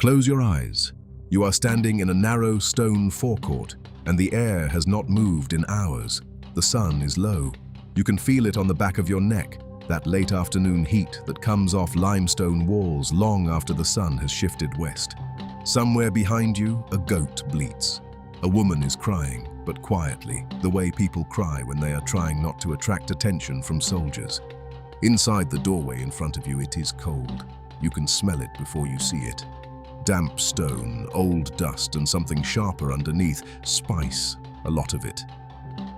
Close your eyes. You are standing in a narrow stone forecourt, and the air has not moved in hours. The sun is low. You can feel it on the back of your neck, that late afternoon heat that comes off limestone walls long after the sun has shifted west. Somewhere behind you, a goat bleats. A woman is crying, but quietly, the way people cry when they are trying not to attract attention from soldiers. Inside the doorway in front of you, it is cold. You can smell it before you see it. Damp stone, old dust, and something sharper underneath, spice, a lot of it.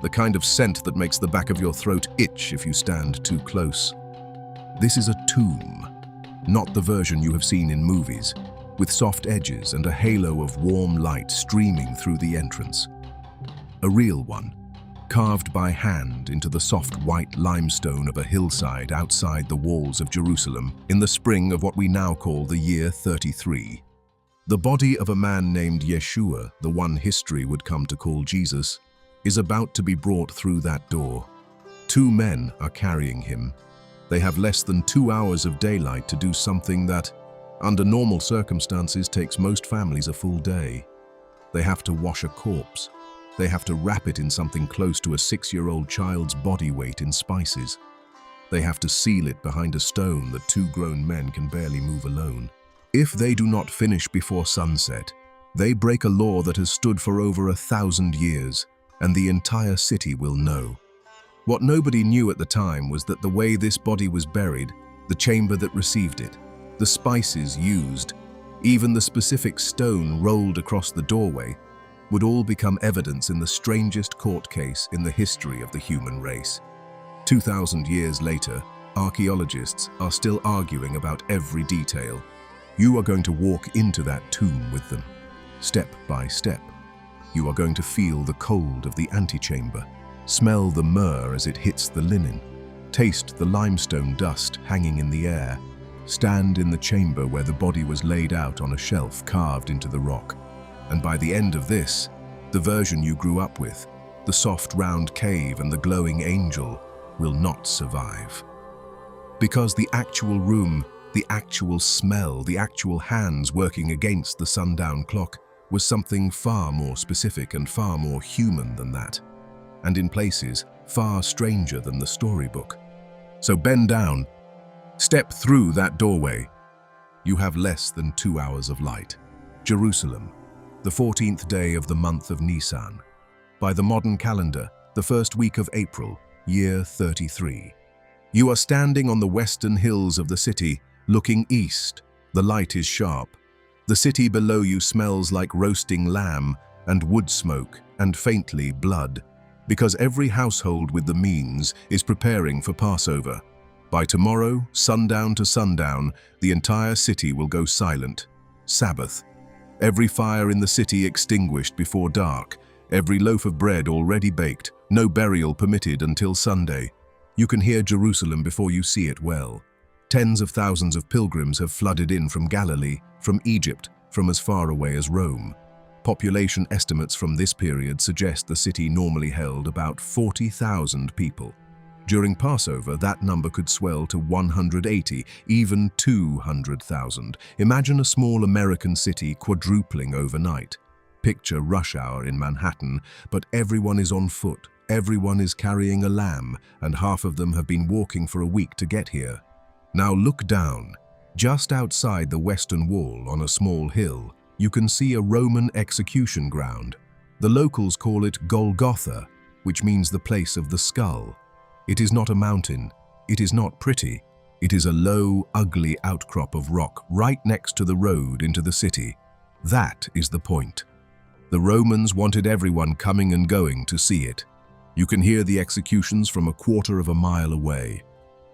The kind of scent that makes the back of your throat itch if you stand too close. This is a tomb, not the version you have seen in movies, with soft edges and a halo of warm light streaming through the entrance. A real one, carved by hand into the soft white limestone of a hillside outside the walls of Jerusalem in the spring of what we now call the year 33. The body of a man named Yeshua, the one history would come to call Jesus, is about to be brought through that door. Two men are carrying him. They have less than 2 hours of daylight to do something that, under normal circumstances, takes most families a full day. They have to wash a corpse. They have to wrap it in something close to a 6-year-old child's body weight in spices. They have to seal it behind a stone that 2 grown men can barely move alone. If they do not finish before sunset, they break a law that has stood for over 1,000 years, and the entire city will know. What nobody knew at the time was that the way this body was buried, the chamber that received it, the spices used, even the specific stone rolled across the doorway, would all become evidence in the strangest court case in the history of the human race. 2,000 years later, archaeologists are still arguing about every detail. You are going to walk into that tomb with them, step by step. You are going to feel the cold of the antechamber, smell the myrrh as it hits the linen, taste the limestone dust hanging in the air, stand in the chamber where the body was laid out on a shelf carved into the rock. And by the end of this, the version you grew up with, the soft round cave and the glowing angel, will not survive. Because the actual room, the actual smell, the actual hands working against the sundown clock was something far more specific and far more human than that, and in places far stranger than the storybook. So bend down, step through that doorway. You have less than 2 hours of light. Jerusalem, the 14th day of the month of Nisan. By the modern calendar, the first week of April, year 33. You are standing on the western hills of the city, looking east. The light is sharp. The city below you smells like roasting lamb and wood smoke and faintly blood, because every household with the means is preparing for Passover. By tomorrow, sundown to sundown, the entire city will go silent. Sabbath. Every fire in the city extinguished before dark, every loaf of bread already baked, no burial permitted until Sunday. You can hear Jerusalem before you see it well. Tens of thousands of pilgrims have flooded in from Galilee, from Egypt, from as far away as Rome. Population estimates from this period suggest the city normally held about 40,000 people. During Passover, that number could swell to 180, even 200,000. Imagine a small American city quadrupling overnight. Picture rush hour in Manhattan, but everyone is on foot, everyone is carrying a lamb, and half of them have been walking for a week to get here. Now look down. Just outside the western wall on a small hill, you can see a Roman execution ground. The locals call it Golgotha, which means the place of the skull. It is not a mountain. It is not pretty. It is a low, ugly outcrop of rock right next to the road into the city. That is the point. The Romans wanted everyone coming and going to see it. You can hear the executions from a quarter of a mile away.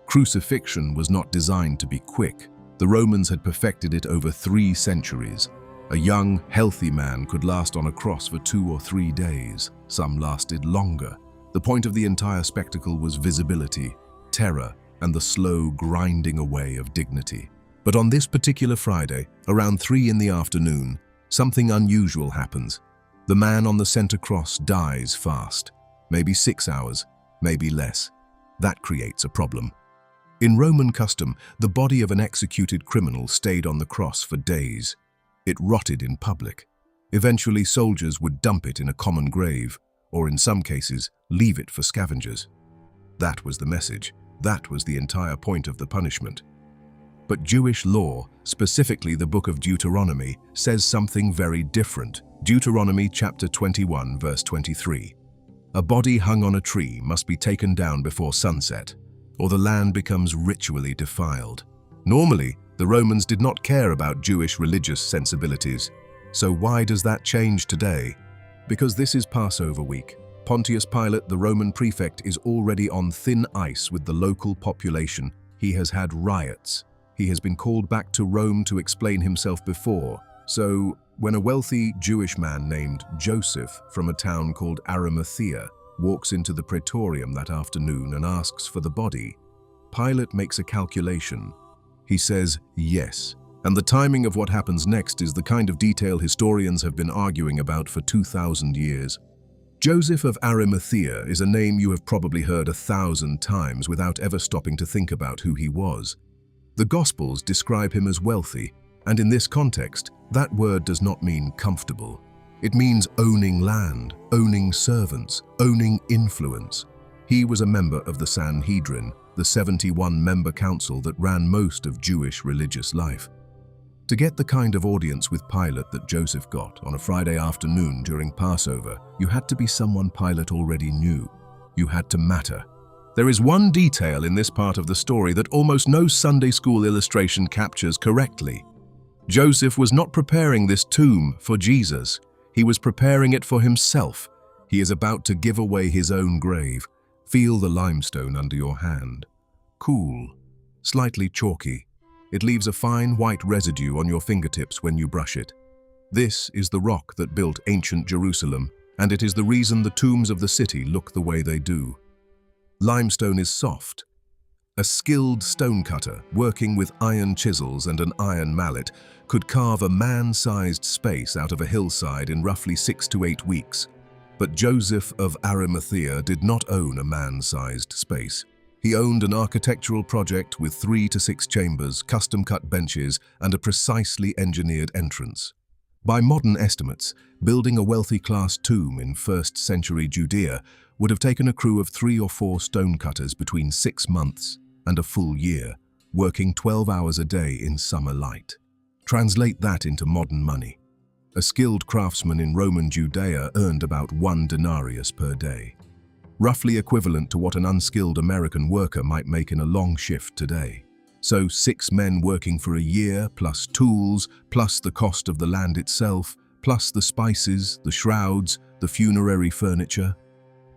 Crucifixion was not designed to be quick. The Romans had perfected it over 3 centuries. A young, healthy man could last on a cross for 2 or 3 days. Some lasted longer. The point of the entire spectacle was visibility, terror, and the slow grinding away of dignity. But on this particular Friday, around 3 in the afternoon, something unusual happens. The man on the center cross dies fast. Maybe 6 hours, maybe less. That creates a problem. In Roman custom, the body of an executed criminal stayed on the cross for days. It rotted in public. Eventually, soldiers would dump it in a common grave, or in some cases, leave it for scavengers. That was the message. That was the entire point of the punishment. But Jewish law, specifically the book of Deuteronomy, says something very different. Deuteronomy chapter 21, verse 23. A body hung on a tree must be taken down before sunset, or the land becomes ritually defiled. Normally, the Romans did not care about Jewish religious sensibilities. So why does that change today? Because this is Passover week. Pontius Pilate, the Roman prefect, is already on thin ice with the local population. He has had riots. He has been called back to Rome to explain himself before. So, when a wealthy Jewish man named Joseph from a town called Arimathea walks into the praetorium that afternoon and asks for the body, Pilate makes a calculation. He says yes, and the timing of what happens next is the kind of detail historians have been arguing about for 2,000 years. Joseph of Arimathea is a name you have probably heard 1,000 times without ever stopping to think about who he was. The Gospels describe him as wealthy, and in this context, that word does not mean comfortable. It means owning land, owning servants, owning influence. He was a member of the Sanhedrin, the 71-member council that ran most of Jewish religious life. To get the kind of audience with Pilate that Joseph got on a Friday afternoon during Passover, you had to be someone Pilate already knew. You had to matter. There is one detail in this part of the story that almost no Sunday school illustration captures correctly. Joseph was not preparing this tomb for Jesus. He was preparing it for himself. He is about to give away his own grave. Feel the limestone under your hand. Cool, slightly chalky. It leaves a fine white residue on your fingertips when you brush it. This is the rock that built ancient Jerusalem, and it is the reason the tombs of the city look the way they do. Limestone is soft. A skilled stonecutter, working with iron chisels and an iron mallet, could carve a man-sized space out of a hillside in roughly 6 to 8 weeks. But Joseph of Arimathea did not own a man-sized space. He owned an architectural project with 3 to 6 chambers, custom-cut benches, and a precisely engineered entrance. By modern estimates, building a wealthy-class tomb in 1st century Judea would have taken a crew of 3 or 4 stonecutters between 6 months and a full year, working 12 hours a day in summer light. Translate that into modern money. A skilled craftsman in Roman Judea earned about 1 denarius per day, roughly equivalent to what an unskilled American worker might make in a long shift today. So 6 men working for a year, plus tools, plus the cost of the land itself, plus the spices, the shrouds, the funerary furniture.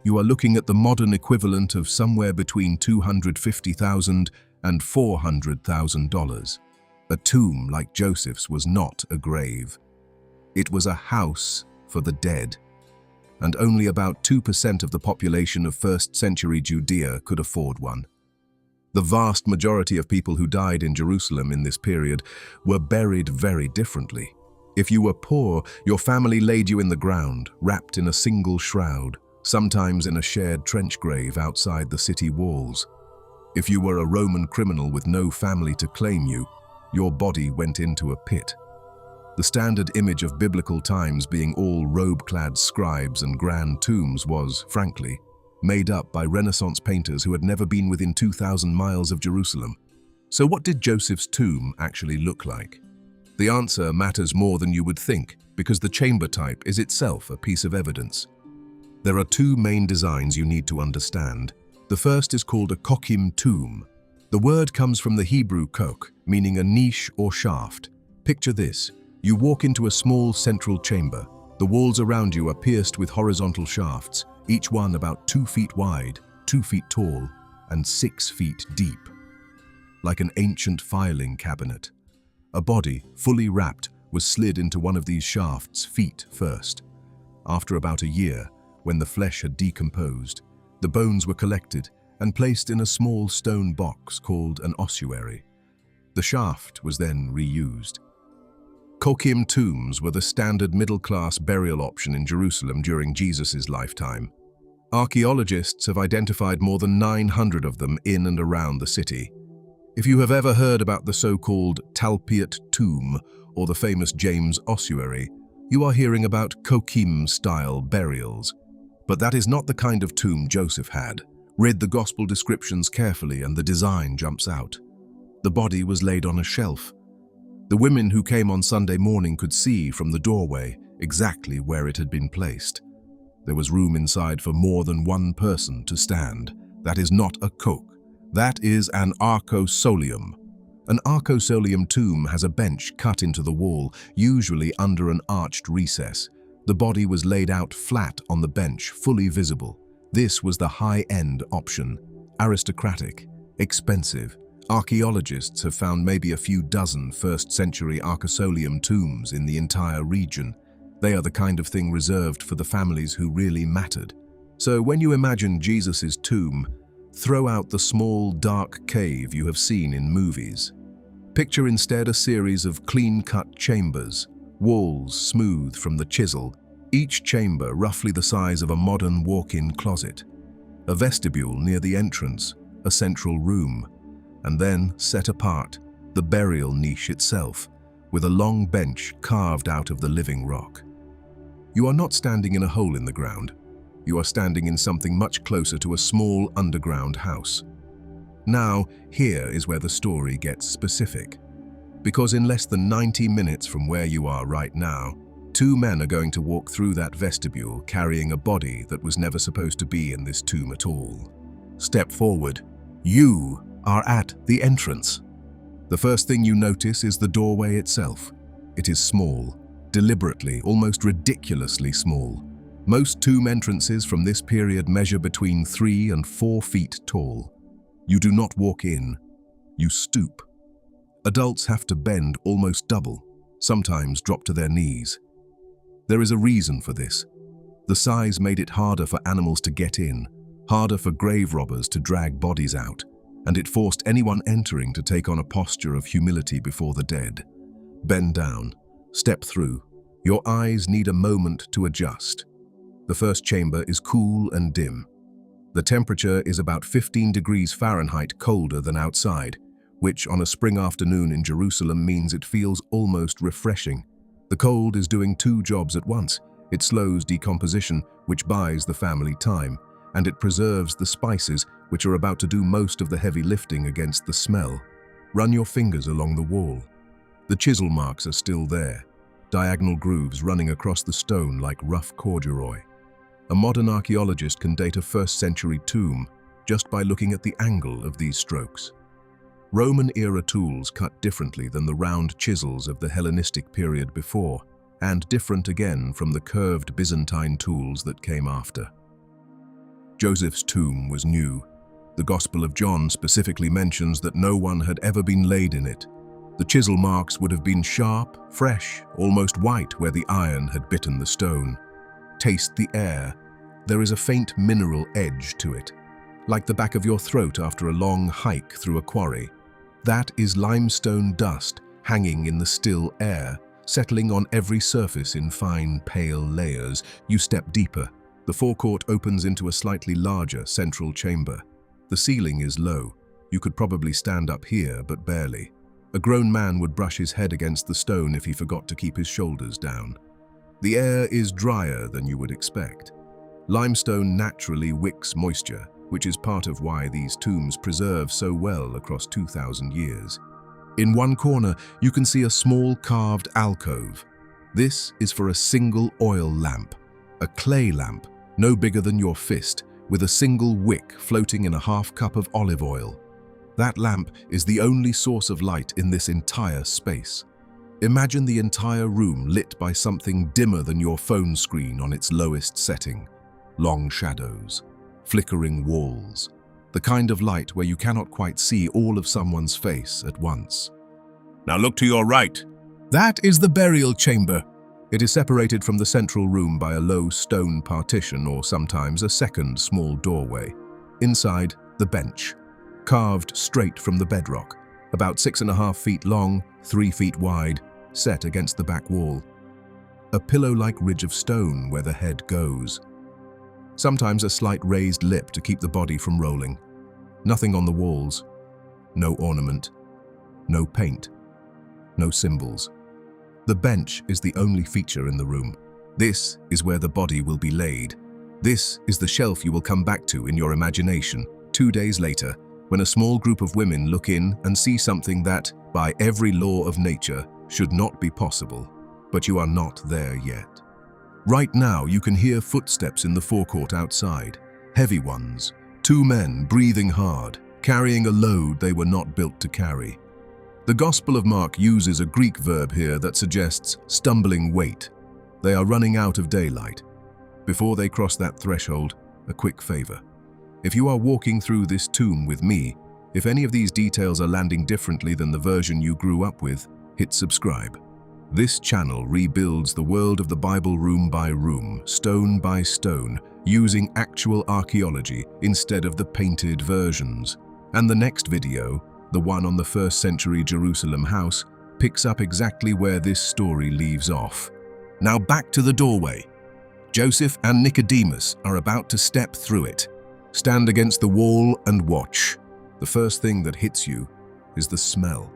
You are looking at the modern equivalent of somewhere between $250,000 and $400,000. A tomb like Joseph's was not a grave. It was a house for the dead. And only about 2% of the population of 1st century Judea could afford one. The vast majority of people who died in Jerusalem in this period were buried very differently. If you were poor, your family laid you in the ground, wrapped in a single shroud, sometimes in a shared trench grave outside the city walls. If you were a Roman criminal with no family to claim you, your body went into a pit. The standard image of biblical times being all robe-clad scribes and grand tombs was, frankly, made up by Renaissance painters who had never been within 2,000 miles of Jerusalem. So what did Joseph's tomb actually look like? The answer matters more than you would think, because the chamber type is itself a piece of evidence. There are 2 main designs you need to understand. The first is called a kokim tomb. The word comes from the Hebrew kok, meaning a niche or shaft. Picture this. You walk into a small central chamber. The walls around you are pierced with horizontal shafts, each one about 2 feet wide, 2 feet tall, and 6 feet deep. Like an ancient filing cabinet. A body, fully wrapped, was slid into one of these shafts feet first. After about a year, when the flesh had decomposed, the bones were collected and placed in a small stone box called an ossuary. The shaft was then reused. Kokim tombs were the standard middle-class burial option in Jerusalem during Jesus' lifetime. Archaeologists have identified more than 900 of them in and around the city. If you have ever heard about the so-called Talpiot tomb or the famous James ossuary, you are hearing about Kokim-style burials. But that is not the kind of tomb Joseph had. Read the gospel descriptions carefully and the design jumps out. The body was laid on a shelf. The women who came on Sunday morning could see from the doorway exactly where it had been placed. There was room inside for more than one person to stand. That is not a coke. That is an archaeological. An archaeological tomb has a bench cut into the wall, usually under an arched recess. The body was laid out flat on the bench, fully visible. This was the high-end option. Aristocratic, expensive. Archaeologists have found maybe a few dozen first-century archaeological tombs in the entire region. They are the kind of thing reserved for the families who really mattered. So when you imagine Jesus' tomb, throw out the small, dark cave you have seen in movies. Picture instead a series of clean-cut chambers, walls smooth from the chisel, each chamber roughly the size of a modern walk-in closet. A vestibule near the entrance, a central room, and then, set apart, the burial niche itself, with a long bench carved out of the living rock. You are not standing in a hole in the ground. You are standing in something much closer to a small underground house. Now, here is where the story gets specific. Because in less than 90 minutes from where you are right now, two men are going to walk through that vestibule carrying a body that was never supposed to be in this tomb at all. Step forward. You are at the entrance. The first thing you notice is the doorway itself. It is small, deliberately, almost ridiculously small. Most tomb entrances from this period measure between 3 and 4 feet tall. You do not walk in, you stoop. Adults have to bend almost double, sometimes drop to their knees. There is a reason for this. The size made it harder for animals to get in, harder for grave robbers to drag bodies out, and it forced anyone entering to take on a posture of humility before the dead. Bend down, step through. Your eyes need a moment to adjust. The first chamber is cool and dim. The temperature is about 15 degrees Fahrenheit colder than outside, which on a spring afternoon in Jerusalem means it feels almost refreshing. The cold is doing two jobs at once. It slows decomposition, which buys the family time, and it preserves the spices, which are about to do most of the heavy lifting against the smell. Run your fingers along the wall. The chisel marks are still there, diagonal grooves running across the stone like rough corduroy. A modern archaeologist can date a first-century tomb just by looking at the angle of these strokes. Roman-era tools cut differently than the round chisels of the Hellenistic period before, and different again from the curved Byzantine tools that came after. Joseph's tomb was new. The Gospel of John specifically mentions that no one had ever been laid in it. The chisel marks would have been sharp, fresh, almost white where the iron had bitten the stone. Taste the air. There is a faint mineral edge to it, like the back of your throat after a long hike through a quarry. That is limestone dust hanging in the still air, settling on every surface in fine, pale layers. You step deeper. The forecourt opens into a slightly larger central chamber. The ceiling is low. You could probably stand up here, but barely. A grown man would brush his head against the stone if he forgot to keep his shoulders down. The air is drier than you would expect. Limestone naturally wicks moisture, which is part of why these tombs preserve so well across 2,000 years. In one corner, you can see a small carved alcove. This is for a single oil lamp, a clay lamp, no bigger than your fist, with a single wick floating in a half cup of olive oil. That lamp is the only source of light in this entire space. Imagine the entire room lit by something dimmer than your phone screen on its lowest setting. Long shadows, flickering walls, the kind of light where you cannot quite see all of someone's face at once. Now look to your right. That is the burial chamber. It is separated from the central room by a low stone partition or sometimes a second small doorway. Inside, the bench, carved straight from the bedrock, about 6.5 feet long, 3 feet wide, set against the back wall. A pillow-like ridge of stone where the head goes. Sometimes a slight raised lip to keep the body from rolling. Nothing on the walls. No ornament, no paint, no symbols. The bench is the only feature in the room. This is where the body will be laid. This is the shelf you will come back to in your imagination 2 days later, when a small group of women look in and see something that, by every law of nature, should not be possible. But you are not there yet. Right now, you can hear footsteps in the forecourt outside. Heavy ones. 2 men breathing hard, carrying a load they were not built to carry. The Gospel of Mark uses a Greek verb here that suggests stumbling weight. They are running out of daylight. Before they cross that threshold, a quick favor. If you are walking through this tomb with me, if any of these details are landing differently than the version you grew up with, hit subscribe. This channel rebuilds the world of the Bible room by room, stone by stone, using actual archaeology instead of the painted versions. And the next video, the one on the 1st century Jerusalem house, picks up exactly where this story leaves off. Now back to the doorway. Joseph and Nicodemus are about to step through it. Stand against the wall and watch. The first thing that hits you is the smell.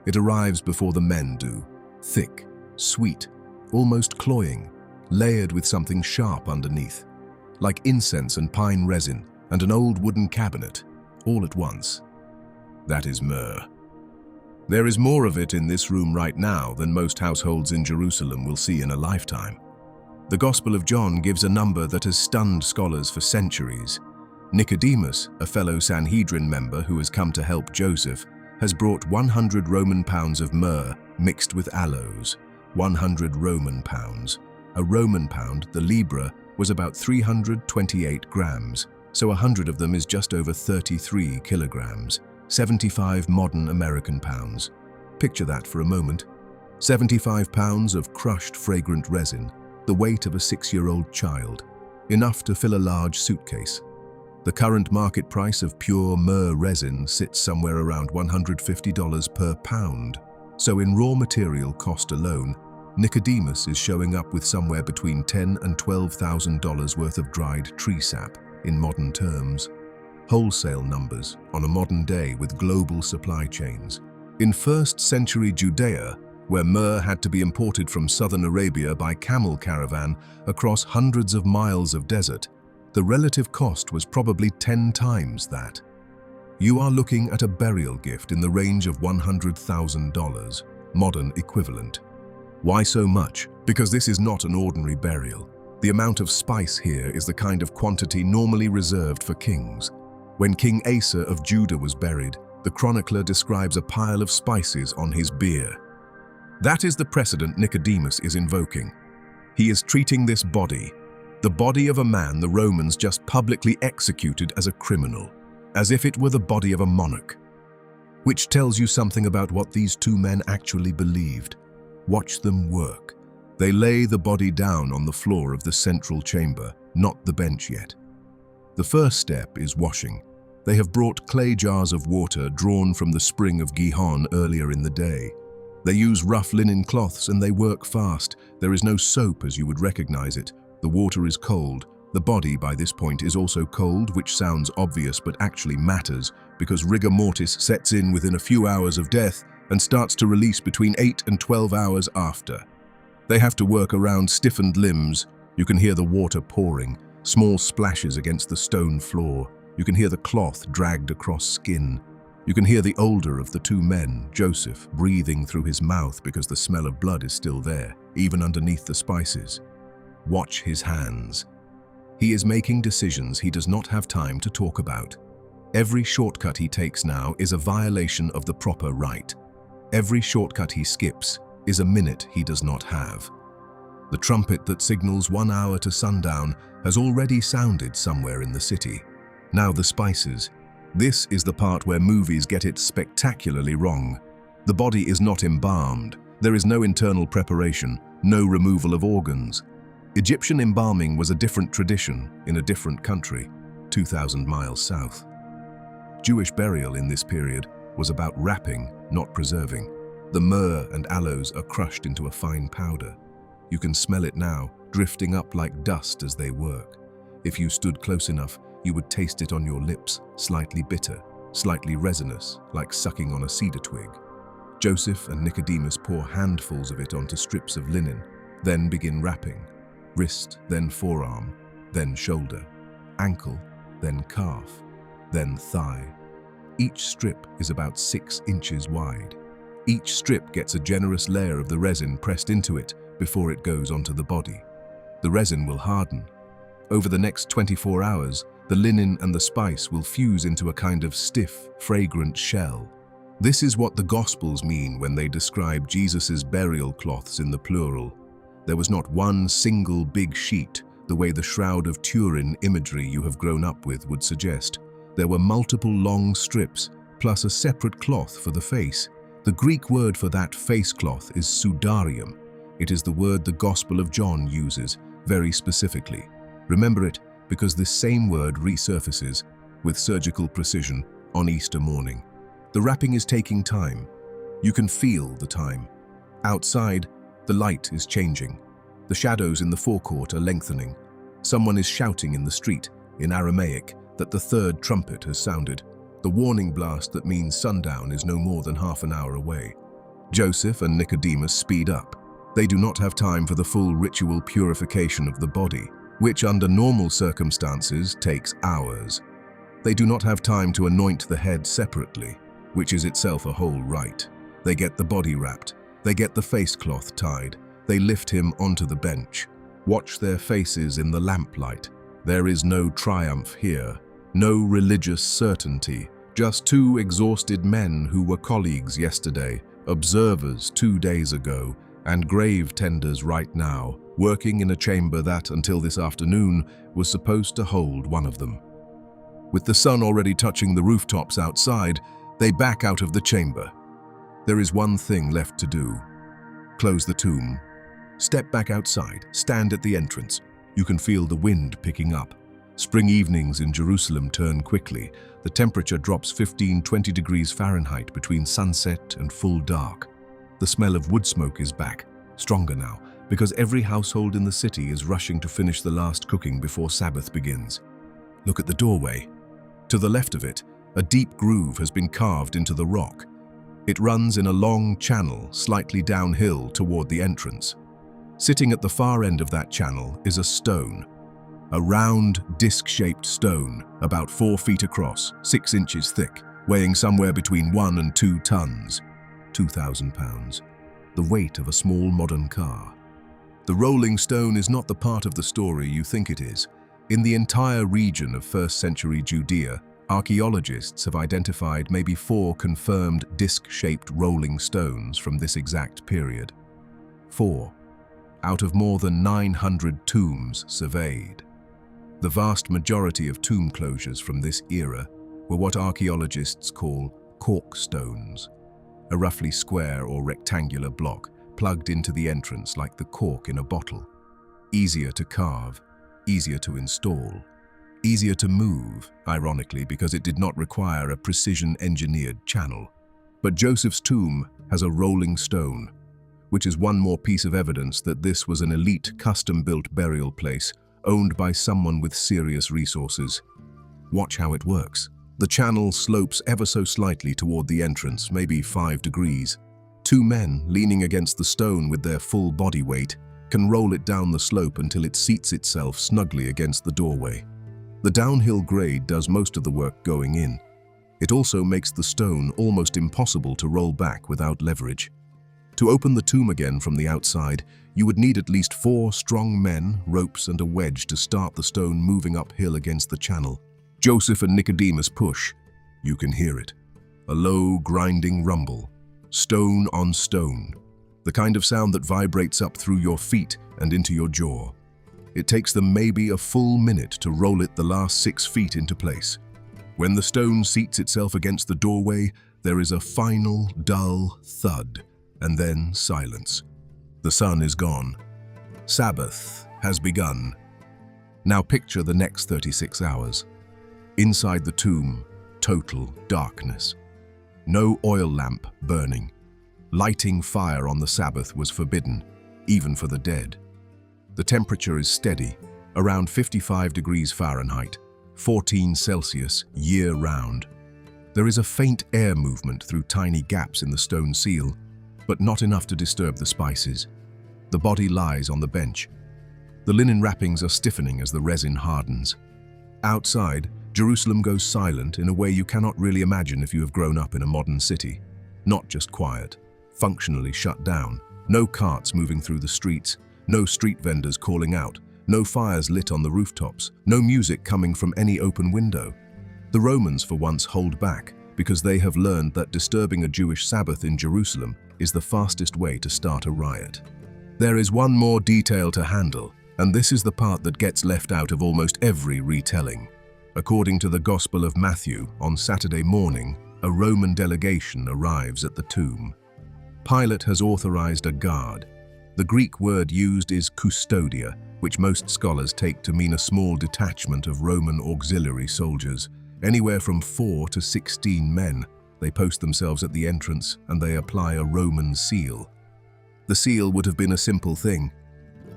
It arrives before the men do. Thick, sweet, almost cloying, layered with something sharp underneath. Like incense and pine resin and an old wooden cabinet, all at once. That is myrrh. There is more of it in this room right now than most households in Jerusalem will see in a lifetime. The Gospel of John gives a number that has stunned scholars for centuries. Nicodemus, a fellow Sanhedrin member who has come to help Joseph, has brought 100 Roman pounds of myrrh mixed with aloes. 100 Roman pounds. A Roman pound, the libra, was about 328 grams, so 100 of them is just over 33 kilograms. 75 modern American pounds. Picture that for a moment. 75 pounds of crushed fragrant resin, the weight of a 6-year-old child, enough to fill a large suitcase. The current market price of pure myrrh resin sits somewhere around $150 per pound. So in raw material cost alone, Nicodemus is showing up with somewhere between $10,000 and $12,000 worth of dried tree sap in modern terms. Wholesale numbers on a modern day with global supply chains. In 1st century Judea, where myrrh had to be imported from southern Arabia by camel caravan across hundreds of miles of desert, the relative cost was probably 10 times that. You are looking at a burial gift in the range of $100,000, modern equivalent. Why so much? Because this is not an ordinary burial. The amount of spice here is the kind of quantity normally reserved for kings. When King Asa of Judah was buried, the chronicler describes a pile of spices on his bier. That is the precedent Nicodemus is invoking. He is treating this body, the body of a man the Romans just publicly executed as a criminal, as if it were the body of a monarch. Which tells you something about what these 2 men actually believed. Watch them work. They lay the body down on the floor of the central chamber, not the bench yet. The first step is washing. They have brought clay jars of water drawn from the spring of Gihon earlier in the day. They use rough linen cloths and they work fast. There is no soap as you would recognize it. The water is cold. The body by this point is also cold, which sounds obvious but actually matters because rigor mortis sets in within a few hours of death and starts to release between 8 and 12 hours after. They have to work around stiffened limbs. You can hear the water pouring, small splashes against the stone floor. You can hear the cloth dragged across skin. You can hear the older of the 2 men, Joseph, breathing through his mouth because the smell of blood is still there, even underneath the spices. Watch his hands. He is making decisions he does not have time to talk about. Every shortcut he takes now is a violation of the proper rite. Every shortcut he skips is a minute he does not have. The trumpet that signals 1 hour to sundown has already sounded somewhere in the city. Now the spices. This is the part where movies get it spectacularly wrong. The body is not embalmed. There is no internal preparation, no removal of organs. Egyptian embalming was a different tradition in a different country, 2,000 miles south. Jewish burial in this period was about wrapping, not preserving. The myrrh and aloes are crushed into a fine powder. You can smell it now, drifting up like dust as they work. If you stood close enough, you would taste it on your lips, slightly bitter. slightly resinous, like sucking on a cedar twig. Joseph and Nicodemus pour handfuls of it onto strips of linen, then begin wrapping. Wrist, then forearm, then shoulder, ankle, then calf, then thigh. Each strip is about 6 inches wide. Each strip gets a generous layer of the resin pressed into it before it goes onto the body. The resin will harden. Over the next 24 hours, the linen and the spice will fuse into a kind of stiff, fragrant shell. This is what the Gospels mean when they describe Jesus's burial cloths in the plural. There was not one single big sheet, the way the Shroud of Turin imagery you have grown up with would suggest. There were multiple long strips, plus a separate cloth for the face. The Greek word for that face cloth is sudarium. It is the word the Gospel of John uses, very specifically. Remember it because this same word resurfaces, with surgical precision, on Easter morning. The wrapping is taking time. You can feel the time. Outside, the light is changing. The shadows in the forecourt are lengthening. Someone is shouting in the street, in Aramaic, that the third trumpet has sounded. The warning blast that means sundown is no more than half an hour away. Joseph and Nicodemus speed up. They do not have time for the full ritual purification of the body, which under normal circumstances takes hours. They do not have time to anoint the head separately, which is itself a whole rite. They get the body wrapped. They get the face cloth tied. They lift him onto the bench. Watch their faces in the lamplight. There is no triumph here, no religious certainty, just 2 exhausted men who were colleagues yesterday, observers 2 days ago, and grave tenders right now, working in a chamber that, until this afternoon, was supposed to hold one of them. With the sun already touching the rooftops outside, they back out of the chamber. There is one thing left to do. Close the tomb. Step back outside. Stand at the entrance. You can feel the wind picking up. Spring evenings in Jerusalem turn quickly. The temperature drops 15–20 degrees Fahrenheit between sunset and full dark. The smell of wood smoke is back, stronger now, because every household in the city is rushing to finish the last cooking before Sabbath begins. Look at the doorway. To the left of it, a deep groove has been carved into the rock. It runs in a long channel slightly downhill toward the entrance. Sitting at the far end of that channel is a stone. A round, disc-shaped stone, about 4 feet across, 6 inches thick, weighing somewhere between 1 and 2 tons, 2,000 pounds, the weight of a small modern car. The rolling stone is not the part of the story you think it is. In the entire region of 1st century Judea, archaeologists have identified maybe 4 confirmed disc-shaped rolling stones from this exact period. 4, out of more than 900 tombs surveyed. The vast majority of tomb closures from this era were what archaeologists call cork stones, a roughly square or rectangular block plugged into the entrance like the cork in a bottle. Easier to carve, easier to install, easier to move, ironically, because it did not require a precision-engineered channel. But Joseph's tomb has a rolling stone, which is one more piece of evidence that this was an elite, custom-built burial place owned by someone with serious resources. Watch how it works. The channel slopes ever so slightly toward the entrance, maybe 5 degrees. 2 men, leaning against the stone with their full body weight, can roll it down the slope until it seats itself snugly against the doorway. The downhill grade does most of the work going in. It also makes the stone almost impossible to roll back without leverage. To open the tomb again from the outside, you would need at least 4 strong men, ropes, and a wedge to start the stone moving uphill against the channel. Joseph and Nicodemus push. You can hear it. A low, grinding rumble. Stone on stone. The kind of sound that vibrates up through your feet and into your jaw. It takes them maybe a full minute to roll it the last 6 feet into place. When the stone seats itself against the doorway, there is a final, dull thud, and then silence. The sun is gone. Sabbath has begun. Now picture the next 36 hours. Inside the tomb, total darkness. No oil lamp burning. Lighting fire on the Sabbath was forbidden, even for the dead. The temperature is steady, around 55 degrees Fahrenheit, 14 Celsius year-round. There is a faint air movement through tiny gaps in the stone seal, but not enough to disturb the spices. The body lies on the bench. The linen wrappings are stiffening as the resin hardens. Outside, Jerusalem goes silent in a way you cannot really imagine if you have grown up in a modern city. Not just quiet, functionally shut down. No carts moving through the streets, no street vendors calling out, no fires lit on the rooftops, no music coming from any open window. The Romans for once hold back because they have learned that disturbing a Jewish Sabbath in Jerusalem is the fastest way to start a riot. There is one more detail to handle, and this is the part that gets left out of almost every retelling. According to the Gospel of Matthew, on Saturday morning, a Roman delegation arrives at the tomb. Pilate has authorized a guard. The Greek word used is custodia, which most scholars take to mean a small detachment of Roman auxiliary soldiers, anywhere from 4 to 16 men. They post themselves at the entrance and they apply a Roman seal. The seal would have been a simple thing.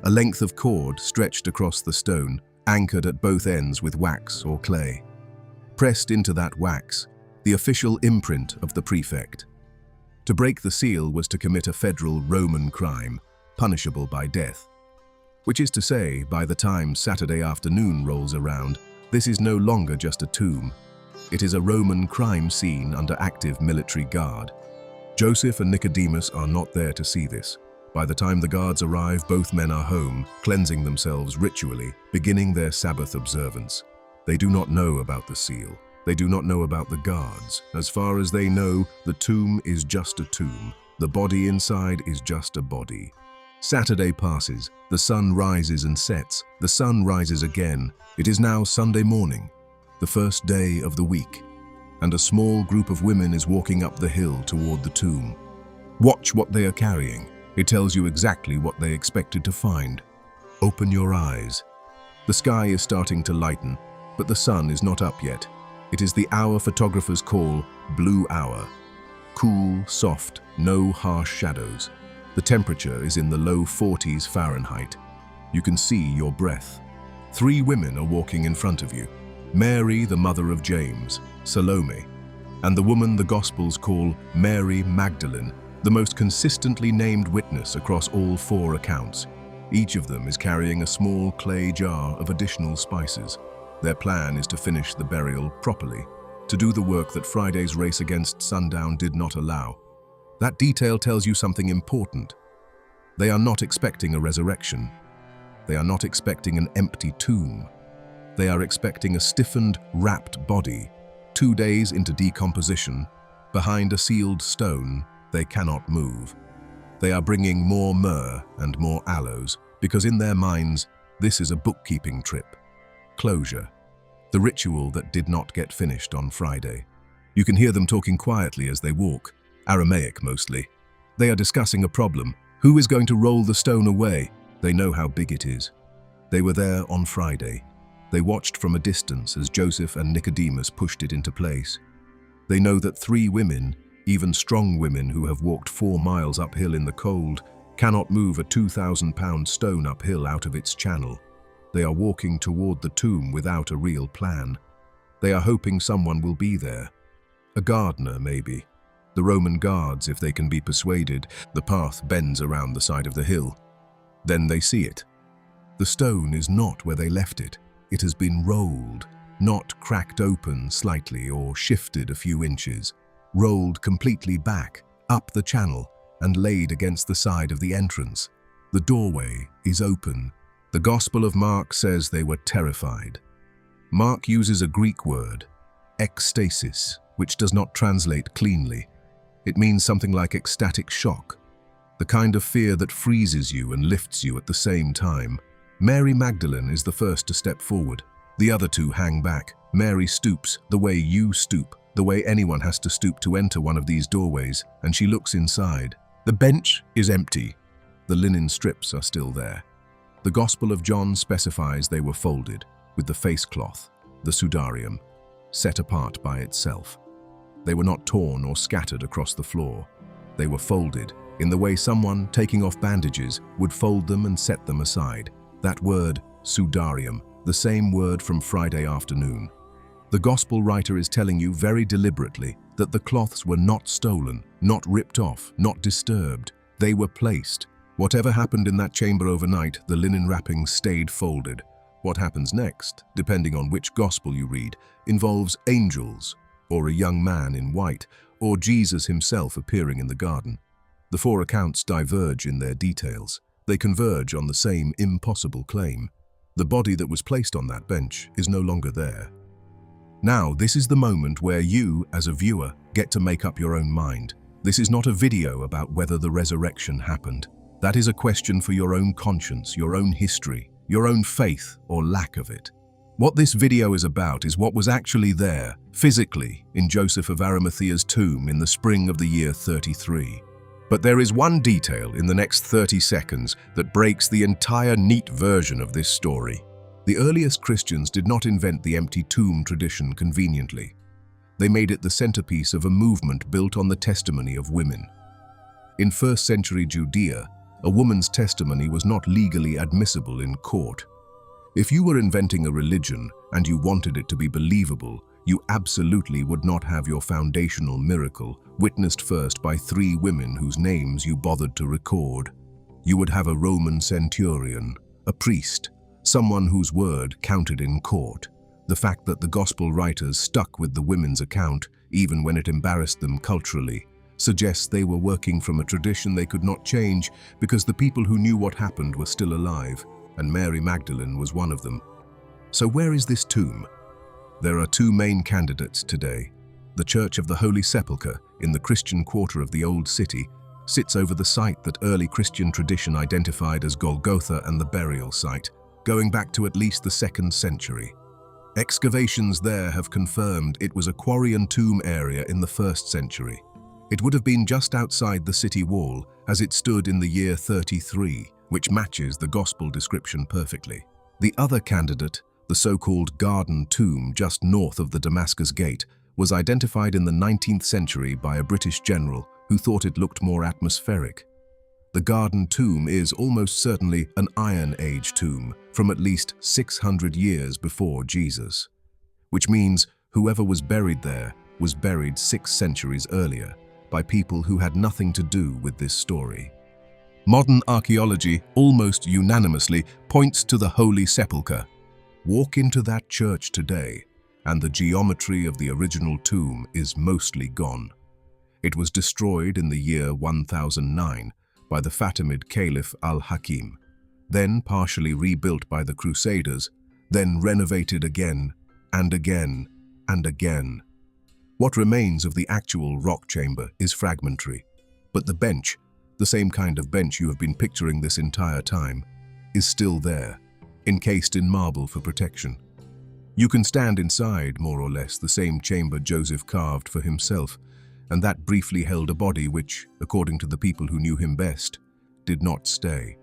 A length of cord stretched across the stone, anchored at both ends with wax or clay. Pressed into that wax, the official imprint of the prefect. To break the seal was to commit a federal Roman crime, punishable by death. Which is to say, by the time Saturday afternoon rolls around, this is no longer just a tomb. It is a Roman crime scene under active military guard. Joseph and Nicodemus are not there to see this. By the time the guards arrive, both men are home, cleansing themselves ritually, beginning their Sabbath observance. They do not know about the seal. They do not know about the guards. As far as they know, the tomb is just a tomb. The body inside is just a body. Saturday passes. The sun rises and sets. The sun rises again. It is now Sunday morning, the first day of the week, and a small group of women is walking up the hill toward the tomb. Watch what they are carrying. It tells you exactly what they expected to find. Open your eyes. The sky is starting to lighten, but the sun is not up yet. It is the hour photographers call blue hour. Cool, soft, no harsh shadows. The temperature is in the low 40s Fahrenheit. You can see your breath. 3 women are walking in front of you. Mary, the mother of James, Salome, and the woman the Gospels call Mary Magdalene, the most consistently named witness across all 4 accounts. Each of them is carrying a small clay jar of additional spices. Their plan is to finish the burial properly, to do the work that Friday's race against sundown did not allow. That detail tells you something important. They are not expecting a resurrection. They are not expecting an empty tomb. They are expecting a stiffened, wrapped body. 2 days into decomposition, behind a sealed stone, they cannot move. They are bringing more myrrh and more aloes, because in their minds, this is a bookkeeping trip. Closure. The ritual that did not get finished on Friday. You can hear them talking quietly as they walk, Aramaic mostly. They are discussing a problem. Who is going to roll the stone away? They know how big it is. They were there on Friday. They watched from a distance as Joseph and Nicodemus pushed it into place. They know that 3 women, even strong women who have walked 4 miles uphill in the cold, cannot move a 2,000-pound stone uphill out of its channel. They are walking toward the tomb without a real plan. They are hoping someone will be there. A gardener, maybe. The Roman guards, if they can be persuaded. The path bends around the side of the hill. Then they see it. The stone is not where they left it. It has been rolled, not cracked open slightly or shifted a few inches. Rolled completely back, up the channel, and laid against the side of the entrance. The doorway is open. The Gospel of Mark says they were terrified. Mark uses a Greek word, ekstasis, which does not translate cleanly. It means something like ecstatic shock, the kind of fear that freezes you and lifts you at the same time. Mary Magdalene is the first to step forward. The other 2 hang back. Mary stoops, the way you stoop, the way anyone has to stoop to enter one of these doorways, and she looks inside. The bench is empty. The linen strips are still there. The Gospel of John specifies they were folded, with the face cloth, the sudarium, set apart by itself. They were not torn or scattered across the floor. They were folded, in the way someone, taking off bandages, would fold them and set them aside. That word, sudarium, the same word from Friday afternoon. The Gospel writer is telling you very deliberately that the cloths were not stolen, not ripped off, not disturbed. They were placed. Whatever happened in that chamber overnight, the linen wrappings stayed folded. What happens next, depending on which Gospel you read, involves angels, or a young man in white, or Jesus himself appearing in the garden. The four accounts diverge in their details. They converge on the same impossible claim. The body that was placed on that bench is no longer there. Now, this is the moment where you, as a viewer, get to make up your own mind. This is not a video about whether the resurrection happened. That is a question for your own conscience, your own history, your own faith or lack of it. What this video is about is what was actually there, physically, in Joseph of Arimathea's tomb in the spring of the year 33. But there is one detail in the next 30 seconds that breaks the entire neat version of this story. The earliest Christians did not invent the empty tomb tradition conveniently. They made it the centerpiece of a movement built on the testimony of women. In first-century Judea, a woman's testimony was not legally admissible in court. If you were inventing a religion and you wanted it to be believable, you absolutely would not have your foundational miracle witnessed first by 3 women whose names you bothered to record. You would have a Roman centurion, a priest, someone whose word counted in court. The fact that the Gospel writers stuck with the women's account, even when it embarrassed them culturally, suggests they were working from a tradition they could not change because the people who knew what happened were still alive, and Mary Magdalene was one of them. So where is this tomb? There are 2 main candidates today. The Church of the Holy Sepulchre, in the Christian quarter of the Old City, sits over the site that early Christian tradition identified as Golgotha and the burial site, going back to at least the 2nd century. Excavations there have confirmed it was a quarry and tomb area in the 1st century. It would have been just outside the city wall as it stood in the year 33, which matches the Gospel description perfectly. The other candidate, the so-called Garden Tomb just north of the Damascus Gate, was identified in the 19th century by a British general who thought it looked more atmospheric. The Garden Tomb is almost certainly an Iron Age tomb from at least 600 years before Jesus, which means whoever was buried there was buried 6 centuries earlier by people who had nothing to do with this story. Modern archaeology almost unanimously points to the Holy Sepulchre. Walk into that church today, and the geometry of the original tomb is mostly gone. It was destroyed in the year 1009 by the Fatimid Caliph al-Hakim, then partially rebuilt by the Crusaders, then renovated again and again and again. What remains of the actual rock chamber is fragmentary, but the bench, the same kind of bench you have been picturing this entire time, is still there, encased in marble for protection. You can stand inside, more or less, the same chamber Joseph carved for himself, and that briefly held a body which, according to the people who knew him best, did not stay.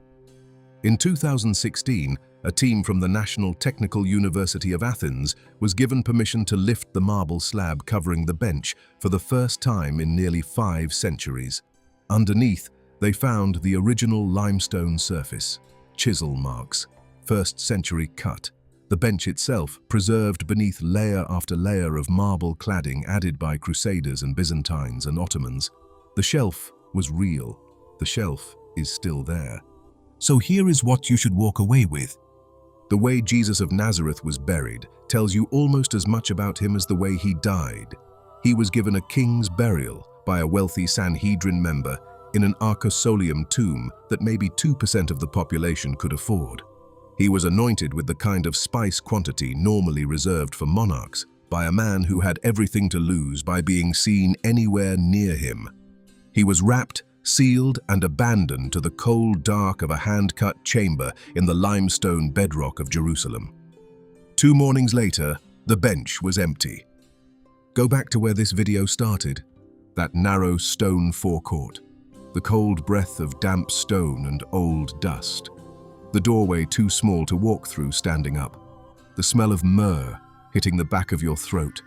In 2016, a team from the National Technical University of Athens was given permission to lift the marble slab covering the bench for the first time in nearly 5 centuries. Underneath, they found the original limestone surface, chisel marks, 1st century cut. The bench itself, preserved beneath layer after layer of marble cladding added by Crusaders and Byzantines and Ottomans. The shelf was real. The shelf is still there. So here is what you should walk away with. The way Jesus of Nazareth was buried tells you almost as much about him as the way he died. He was given a king's burial by a wealthy Sanhedrin member in an archaeological tomb that maybe 2% of the population could afford. He was anointed with the kind of spice quantity normally reserved for monarchs by a man who had everything to lose by being seen anywhere near him. He was wrapped, sealed, and abandoned to the cold dark of a hand-cut chamber in the limestone bedrock of Jerusalem. 2 mornings later, the bench was empty. Go back to where this video started, that narrow stone forecourt, the cold breath of damp stone and old dust. The doorway too small to walk through standing up. The smell of myrrh hitting the back of your throat.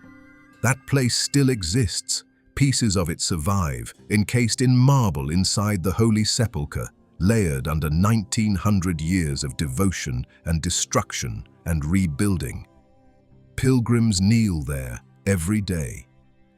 That place still exists. Pieces of it survive, encased in marble inside the Holy Sepulchre, layered under 1900 years of devotion and destruction and rebuilding. Pilgrims kneel there every day.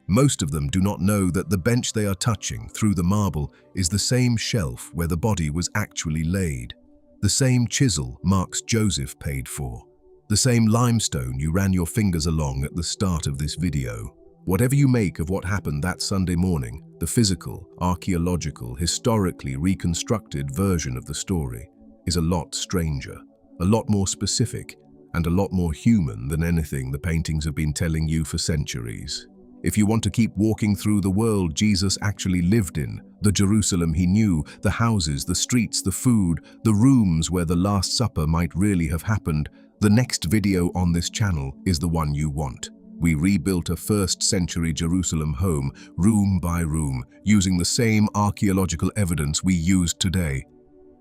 Most of them do not know that the bench they are touching through the marble is the same shelf where the body was actually laid. The same chisel marks Joseph paid for. The same limestone you ran your fingers along at the start of this video. Whatever you make of what happened that Sunday morning, the physical, archaeological, historically reconstructed version of the story is a lot stranger, a lot more specific, and a lot more human than anything the paintings have been telling you for centuries. If you want to keep walking through the world Jesus actually lived in, the Jerusalem he knew, the houses, the streets, the food, the rooms where the Last Supper might really have happened, the next video on this channel is the one you want. We rebuilt a first-century Jerusalem home, room by room, using the same archaeological evidence we used today.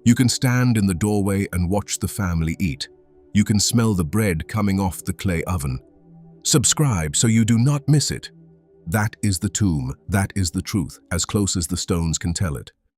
You can stand in the doorway and watch the family eat. You can smell the bread coming off the clay oven. Subscribe so you do not miss it. That is the tomb, that is the truth, as close as the stones can tell it.